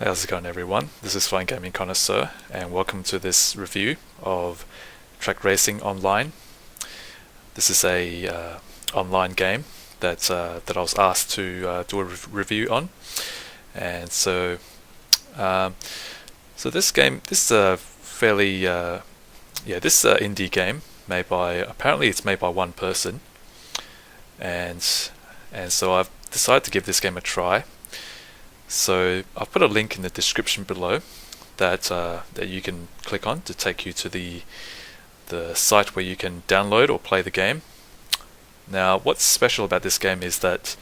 Hey, how's it going everyone? This is Flying Gaming Connoisseur and welcome to this review of TrackRacing Online. This is a online game that I was asked to do a review on, and so this game, this is a fairly this is an indie game apparently it's made by one person, and so I've decided to give this game a try. So I've put a link in the description below that you can click on to take you to the site where you can download or play the game. Now, what's special about this game is that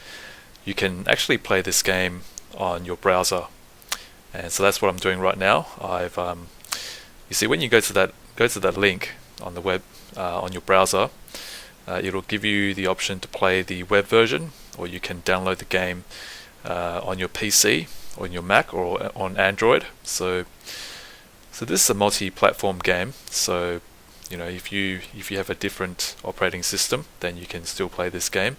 you can actually play this game on your browser, and so that's what I'm doing right now. You see, when you go to that link on the web on your browser, it'll give you the option to play the web version, or you can download the game on your PC or on your Mac or on Android. So this is a multi-platform game. So if you have a different operating system, then you can still play this game.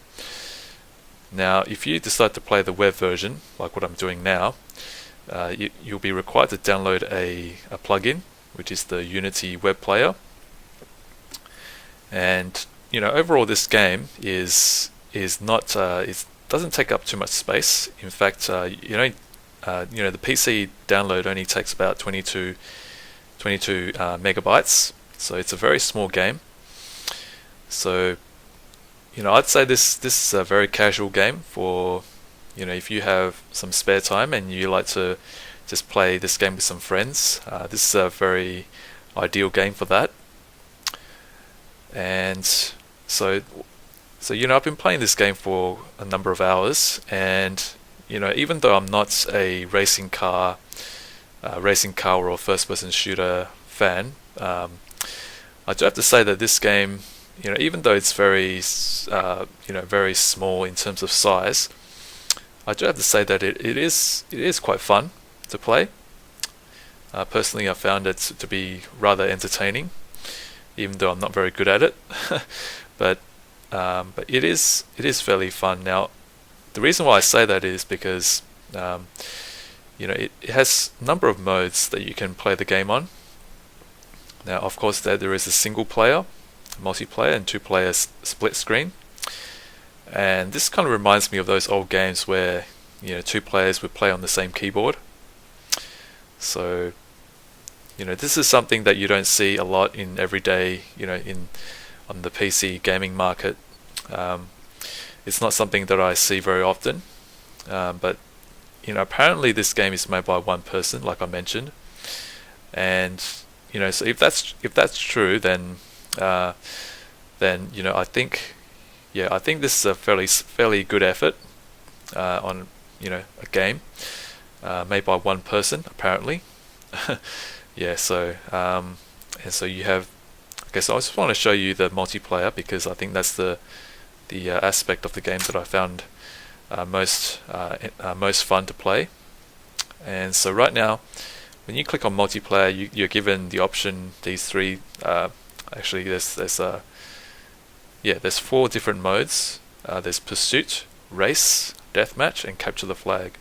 Now, if you decide to play the web version, like what I'm doing now, you'll be required to download a plugin, which is the Unity web player. And overall, this game is not doesn't take up too much space. In fact, the PC download only takes about 22 megabytes, so it's a very small game. So I'd say this is a very casual game for if you have some spare time and you like to just play this game with some friends. This is a very ideal game for that. And so I've been playing this game for a number of hours, and even though I'm not a racing car or first-person shooter fan, I do have to say that this game, even though it's very small in terms of size, I do have to say that it is quite fun to play. Personally, I found it to be rather entertaining, even though I'm not very good at it. But it is fairly fun. Now, the reason why I say that is because it has a number of modes that you can play the game on. Now, of course, there is a single player, multiplayer, and two-player split screen. And this kind of reminds me of those old games where two players would play on the same keyboard. So this is something that you don't see a lot in everyday on the PC gaming market. It's not something that I see very often, but apparently this game is made by one person, like I mentioned, and so if that's true, then I think this is a fairly good effort on a game made by one person, apparently. Yeah, so and so you have. Okay, so I just want to show you the multiplayer because I think that's the aspect of the game that I found most fun to play. And so right now, when you click on multiplayer, you're given the option. These three, actually, there's 4 different modes. There's pursuit, race, deathmatch, and capture the flag.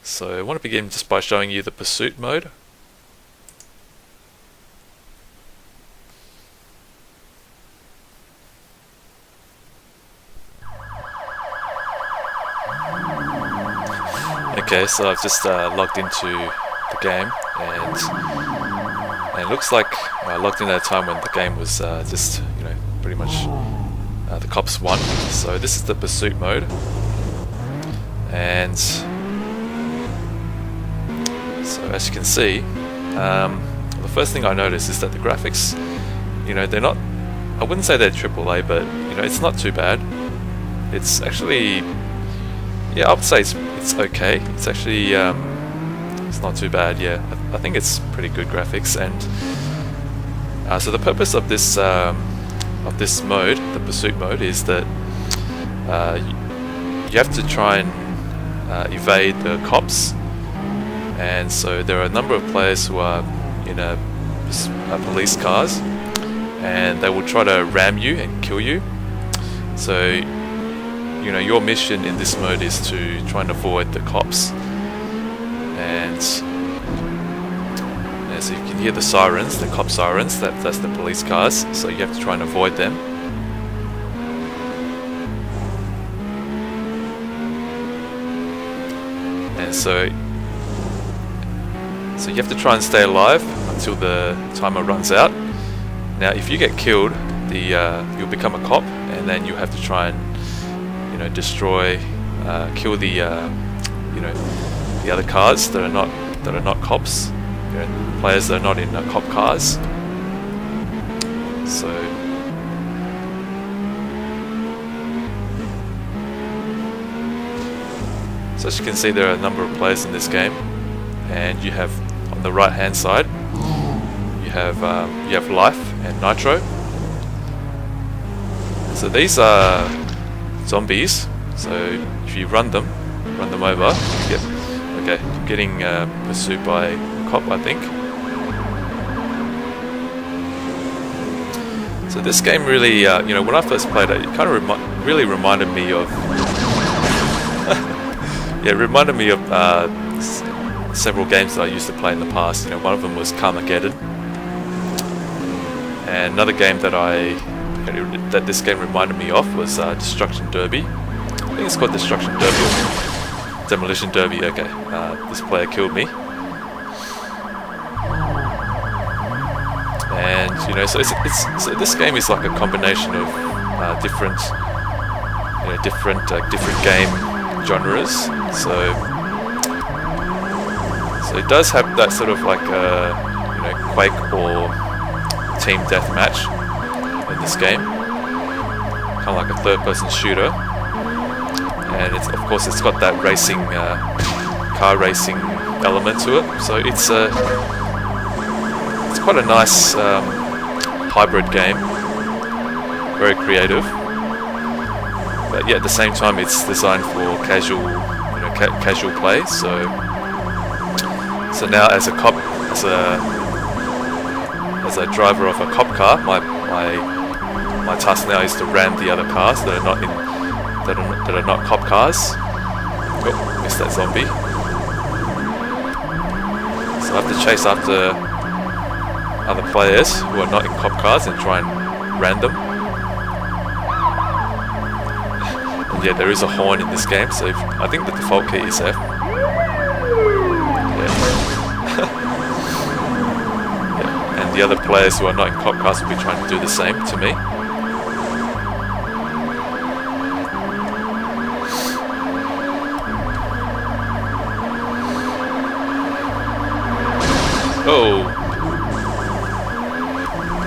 So I want to begin just by showing you the pursuit mode. Okay, so I've just logged into the game, and it looks like I logged in at a time when the game was just pretty much the cops won. So this is the pursuit mode, and so as you can see, the first thing I noticed is that the graphics, they're not. I wouldn't say they're AAA, but it's not too bad. It's actually, I would say it's okay. It's actually it's not too bad. Yeah, I think it's pretty good graphics. And so the purpose of this mode, the pursuit mode, is that you have to try and evade the cops. And so there are a number of players who are in police cars, and they will try to ram you and kill you. So your mission in this mode is to try and avoid the cops. and so you can hear the sirens, the cop sirens. That's the police cars. So you have to try and avoid them. And so you have to try and stay alive until the timer runs out. Now, if you get killed, you'll become a cop, and then you have to try and destroy, kill the the other cars that are not cops, players that are not in cop cars. So as you can see, there are a number of players in this game, and you have on the right hand side you have life and nitro. So these are zombies. So if you run them over, you get getting pursued by a cop, I think. So this game really, when I first played it, it kind of really reminded me of. Yeah, it reminded me of several games that I used to play in the past. One of them was Carmageddon, and another game that this game reminded me of was Destruction Derby. I think it's called Destruction Derby or Demolition Derby. Okay, this player killed me, and so this game is like a combination of different game genres. So it does have that sort of like Quake or team deathmatch in this game, kind of like a third-person shooter, and it's got that racing, car racing element to it. So it's quite a nice hybrid game, very creative. But yeah, at the same time, it's designed for casual play. So now, as a cop, as a driver of a cop car, my task now is to ram the other cars that are not cop cars. Oh, missed that zombie. So I have to chase after other players who are not in cop cars and try and ram them. Yeah, there is a horn in this game, so I think the default key is F. Yeah. Yeah. And the other players who are not in cop cars will be trying to do the same to me. Oh.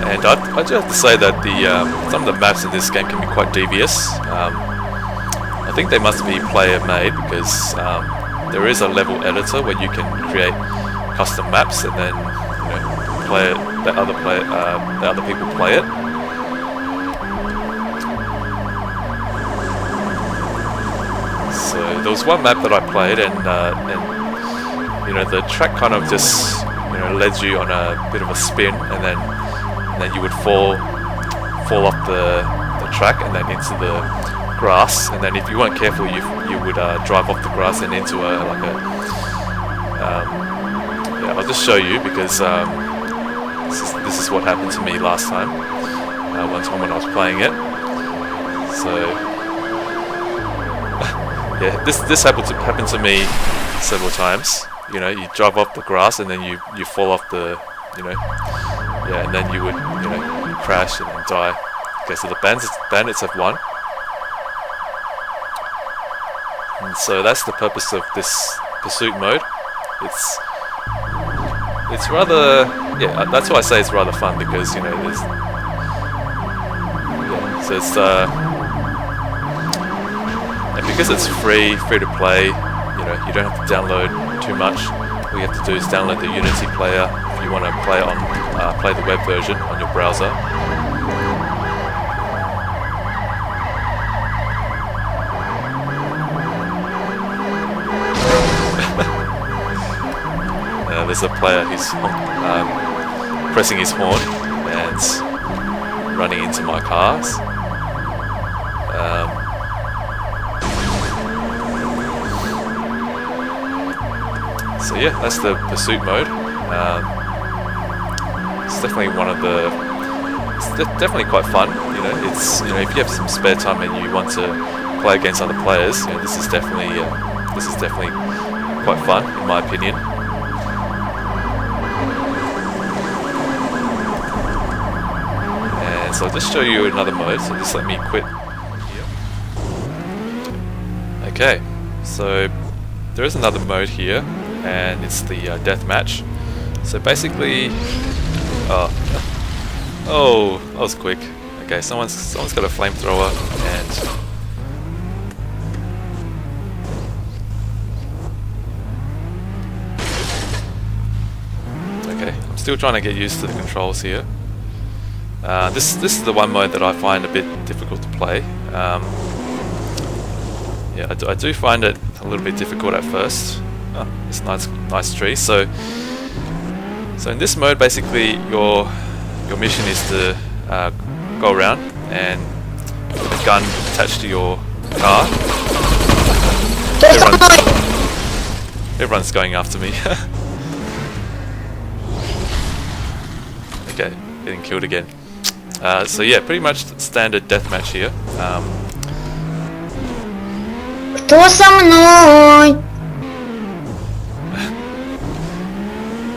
And I just have to say that some of the maps in this game can be quite devious. I think they must be player made, because there is a level editor where you can create custom maps and then play it, let other people play it. So there was one map that I played, and the track kind of just led you on a bit of a spin, and then you would fall off the track and then into the grass, and then if you weren't careful, you would drive off the grass and into I'll just show you, because this is what happened to me last time, one time when I was playing it. So yeah, this happened to me several times. You drive off the grass and then you fall off the and then you would you crash and then die. Okay, so the bandits have won. And so that's the purpose of this pursuit mode. It's rather, that's why I say it's rather fun, because there's so it's and because it's free to play, you don't have to download too much. All you have to do is download the Unity player if you want to play the web version on your browser. There's a player who's pressing his horn and running into my cars. So yeah, that's the pursuit mode. It's definitely definitely quite fun. You know, it's, you know, if you have some spare time and you want to play against other players, you know, this is definitely quite fun in my opinion. And so I'll just show you another mode. So just let me quit here. Okay, so there is another mode here, and it's the deathmatch. So basically, oh, that was quick. Okay, someone's got a flamethrower, and okay, I'm still trying to get used to the controls here. This is the one mode that I find a bit difficult to play. Yeah, I do find it a little bit difficult at first. Oh, it's nice tree. So in this mode, basically your mission is to go around and with a gun attached to your car. Everyone's going after me. Okay, getting killed again. So yeah, pretty much standard deathmatch here.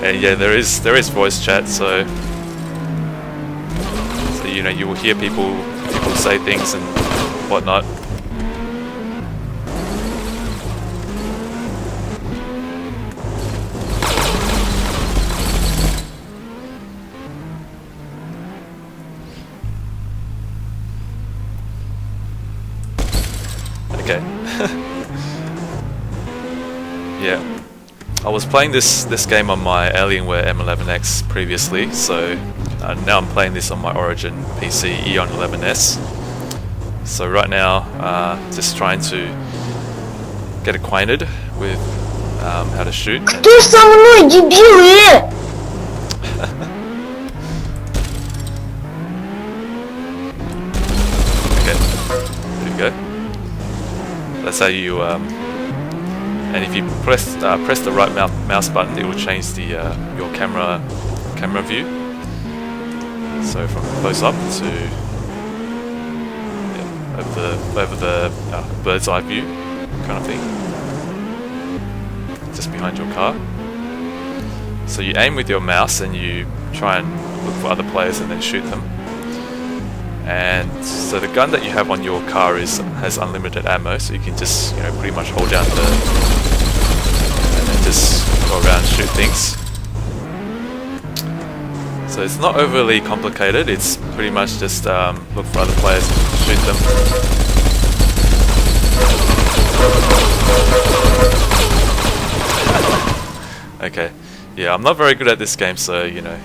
And yeah, there is voice chat, so you know, you will hear people say things and whatnot. Okay. Yeah. I was playing this game on my Alienware M11X previously, so now I'm playing this on my Origin PC Eon 11S. So right now, just trying to get acquainted with how to shoot. Кто со мной, дебилы? Okay, there you go. That's how you and if you press the right mouse button, it will change the your camera view. So from close up to over the bird's eye view kind of thing, just behind your car. So you aim with your mouse and you try and look for other players and then shoot them. And so the gun that you have on your car has unlimited ammo, so you can just, you know, pretty much hold down and then just go around and shoot things. So it's not overly complicated, it's pretty much just look for other players and shoot them. Okay, yeah, I'm not very good at this game, so, you know,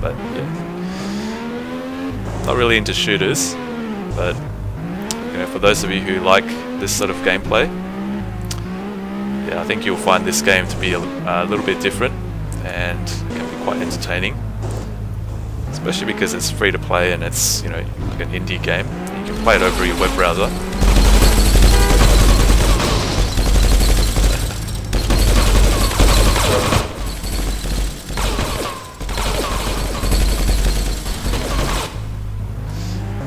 but yeah. Not really into shooters, but, you know, for those of you who like this sort of gameplay, yeah, I think you'll find this game to be a little bit different, and it can be quite entertaining, especially because it's free to play and it's, you know, like an indie game. You can play it over your web browser.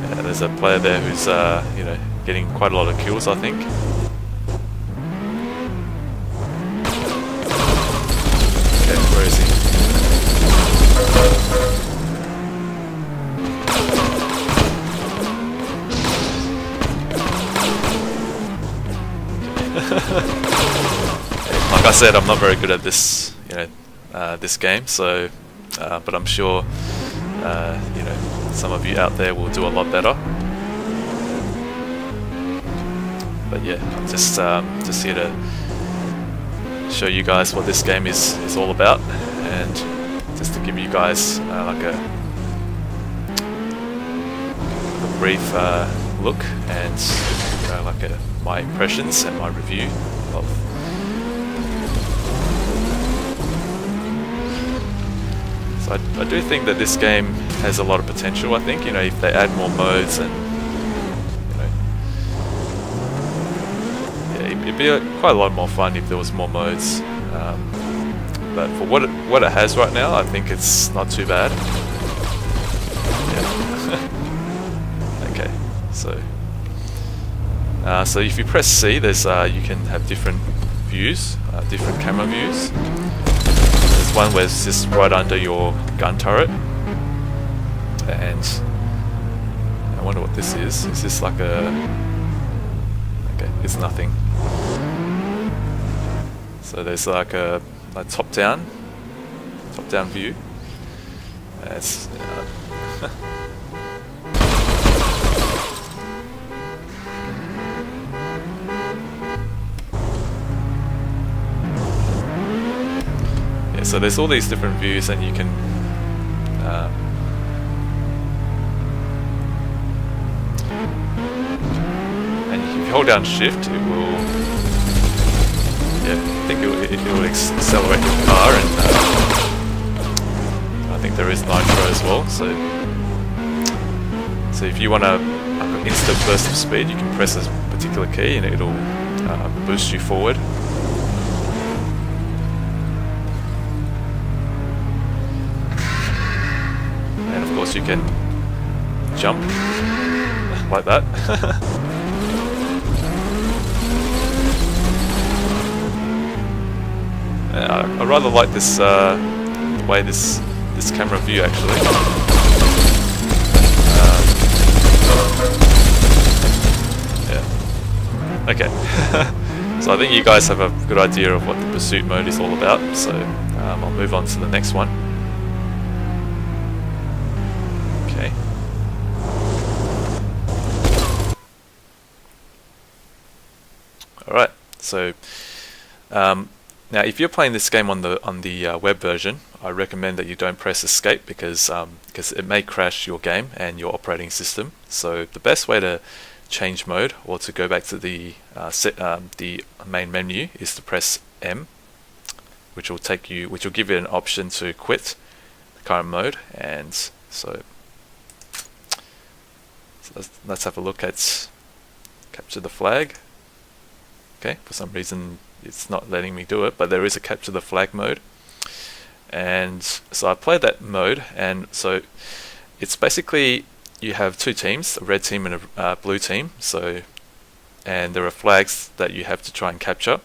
Yeah, there's a player there who's, you know, getting quite a lot of kills, I think. Okay, where is he? Like I said, I'm not very good at this, you know, this game. So, but I'm sure, you know, some of you out there will do a lot better. But yeah, I'm just here to show you guys what this game is all about, and just to give you guys like a brief look and, you know, like my impressions and my review of. So I do think that this game has a lot of potential. I think, you know, if they add more modes and, you know, yeah, it'd be quite a lot more fun if there was more modes. But for what it has right now, I think it's not too bad. Yeah. Okay, so if you press C, there's you can have different views, different camera views. There's one where it's just right under your gun turret, and I wonder what this is. Is this like a... Okay, it's nothing. So there's like a top-down view. It's yeah, so there's all these different views, and you can and if you hold down Shift, it will... Yeah, I think it will accelerate your car, and I think there is nitro as well. So if you want to instant burst of speed, you can press this particular key, and it'll boost you forward. And of course, you can jump like that. I rather like this way this camera view actually. Yeah. Okay. So I think you guys have a good idea of what the pursuit mode is all about. So I'll move on to the next one. Okay. All right. So. Now, if you're playing this game on the web version, I recommend that you don't press escape because it may crash your game and your operating system. So the best way to change mode or to go back to the main menu is to press M, which will give you an option to quit the current mode. And so let's have a look at capture the flag. Okay, for some reason it's not letting me do it, but there is a capture the flag mode. And so I played that mode, and so it's basically you have two teams, a red team and a blue team. So, and there are flags that you have to try and capture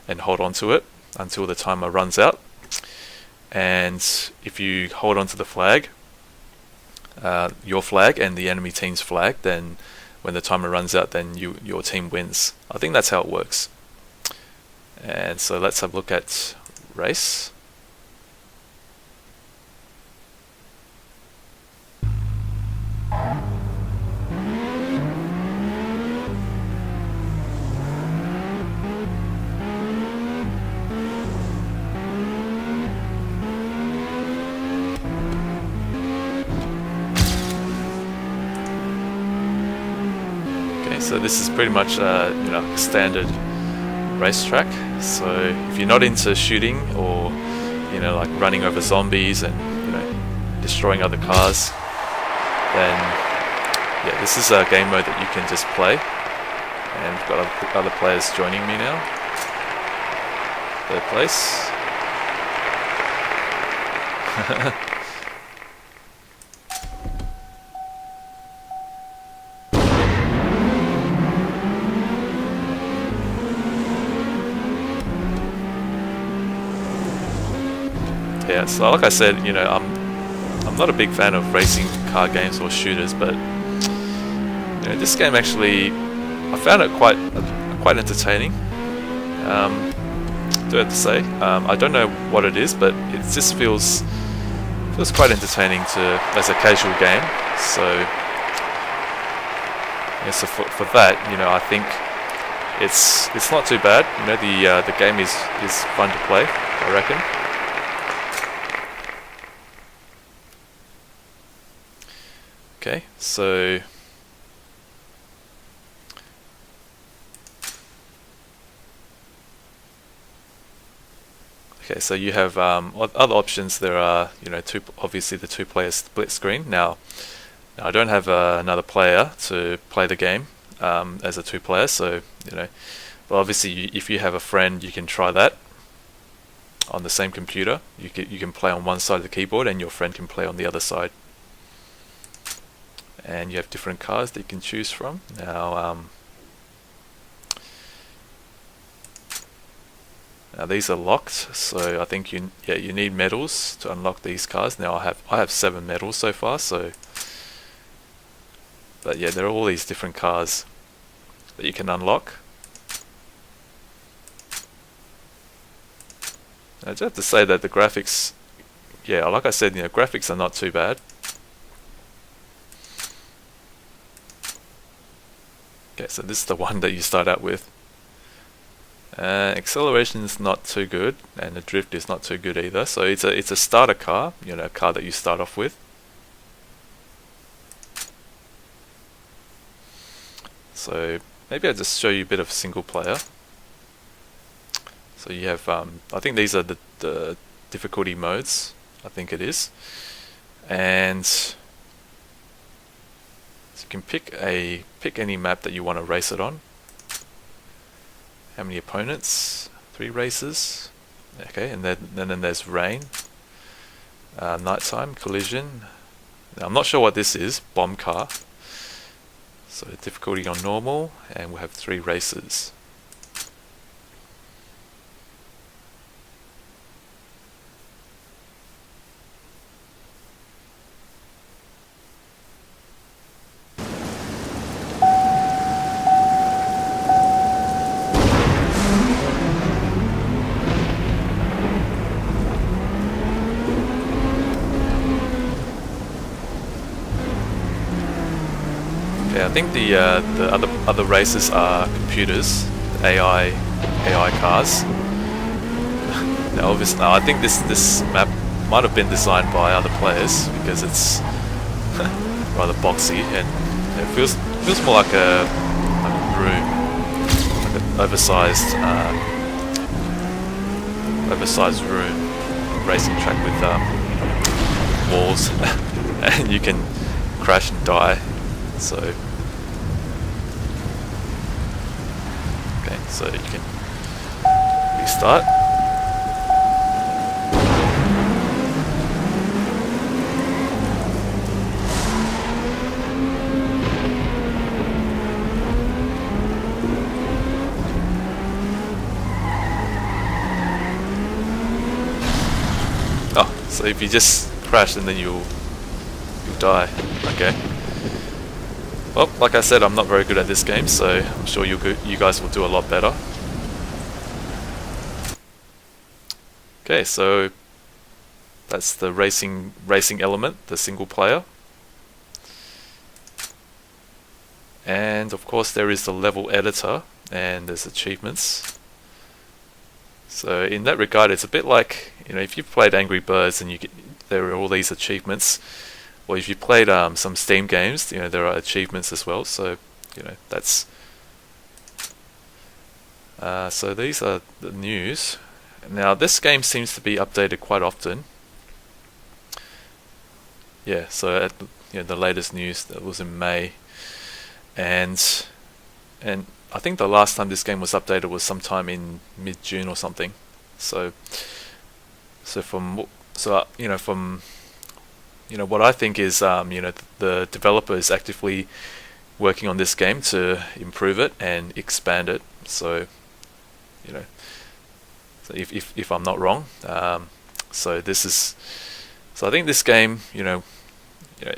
and hold on to it until the timer runs out. And if you hold on to the flag, your flag and the enemy team's flag, then when the timer runs out, then your team wins. I think that's how it works. And so let's have a look at race. Okay, so this is pretty much a standard racetrack. So if you're not into shooting or like running over zombies and destroying other cars, then yeah, this is a game mode that you can just play. And we've got other players joining me now. Third place. Yeah, so like I said, I'm not a big fan of racing car games or shooters, but this game actually, I found it quite entertaining. Do I have to say? I don't know what it is, but it just feels quite entertaining as a casual game. So yeah, so for that, I think it's not too bad. The game is fun to play, I reckon. Okay, so you have other options. There are obviously the two-player split screen. Now I don't have another player to play the game as a two-player, so but obviously if you have a friend, you can try that. on the same computer. You can play on one side of the keyboard and your friend can play on the other side. And you have different cars that you can choose from. Now these are locked, so I think you need medals to unlock these cars. Now I have 7 medals so far, so but yeah, there are all these different cars that you can unlock. I just have to say that the graphics, yeah, like I said, graphics are not too bad. Okay, so this is the one that you start out with. Acceleration is not too good, and the drift is not too good either. So it's a starter car, a car that you start off with. So maybe I'll just show you a bit of single player. So you have, I think these are the difficulty modes. I think it is, and so you can pick any map that you want to race it on. How many opponents? 3 races. Okay, and then there's rain, nighttime, collision. Now, I'm not sure what this is. Bomb car. So difficulty on normal, and we'll have 3 races. Yeah, I think the other races are computers, AI cars. Now, obviously, I think this map might have been designed by other players because it's rather boxy and it feels more like a room, like an oversized room, racing track with walls, and you can crash and die. So okay, so you can restart. Oh, so if you just crash and then you'll die. Okay. Well, like I said, I'm not very good at this game, so I'm sure you guys will do a lot better. Okay, so that's the racing element, the single player. And of course there is the level editor and there's achievements. So in that regard, it's a bit like, if you've played Angry Birds and there are all these achievements. Well, if you played some Steam games, there are achievements as well. So, that's. So these are the news. Now, this game seems to be updated quite often. Yeah. So, the latest news that was in May, and I think the last time this game was updated was sometime in mid-June or something. So from what I think is, the developer is actively working on this game to improve it and expand it. So, so if I'm not wrong, so I think this game,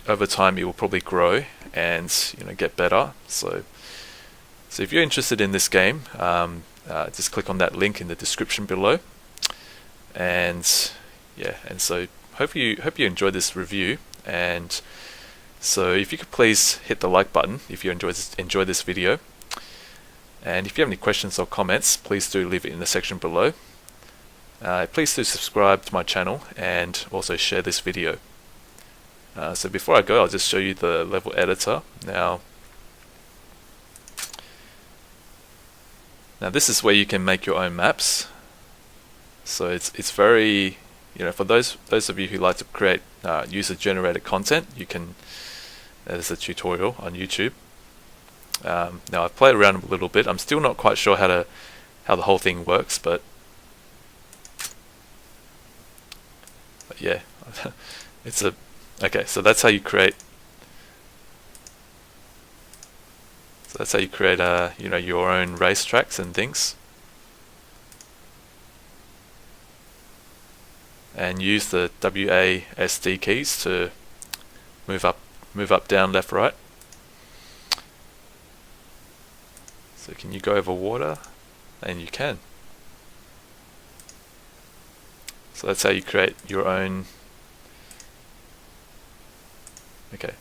over time it will probably grow and get better. So if you're interested in this game, just click on that link in the description below, and so. Hope you enjoyed this review, and so if you could please hit the like button if you enjoy this video, and if you have any questions or comments, please do leave it in the section below. Please do subscribe to my channel and also share this video. So before I go, I'll just show you the level editor. Now this is where you can make your own maps. So it's very, for those of you who like to create user-generated content, you can. There's a tutorial on YouTube. Now I've played around a little bit. I'm still not quite sure how the whole thing works, but yeah, it's a okay. So that's how you create. So that's how you create you know, your own racetracks and things, and use the WASD keys to move up, down, left, right. So can you go over water? And you can. So that's how you create your own. Okay.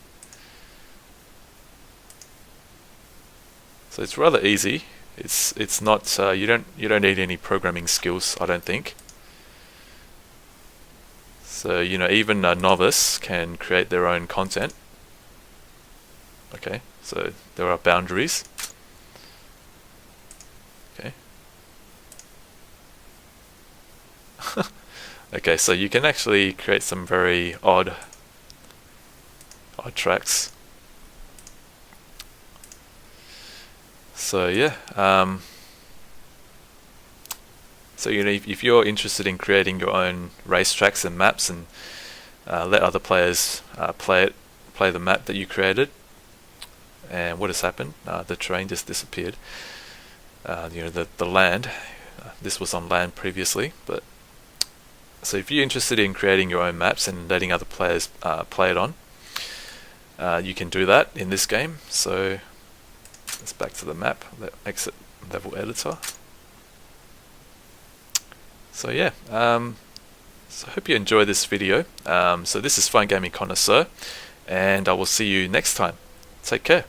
So it's rather easy. It's not you don't need any programming skills, I don't think. So, you know, even a novice can create their own content. Okay, so there are boundaries. Okay. Okay, so you can actually create some very odd tracks. So yeah, so you know, if you're interested in creating your own racetracks and maps, and let other players play the map that you created. And what has happened? The terrain just disappeared. You know, the land. This was on land previously, but so if you're interested in creating your own maps and letting other players play it on, you can do that in this game. So let's back to the map. Exit level editor. So yeah, so I hope you enjoyed this video. So this is Fine Gaming Connoisseur, and I will see you next time. Take care.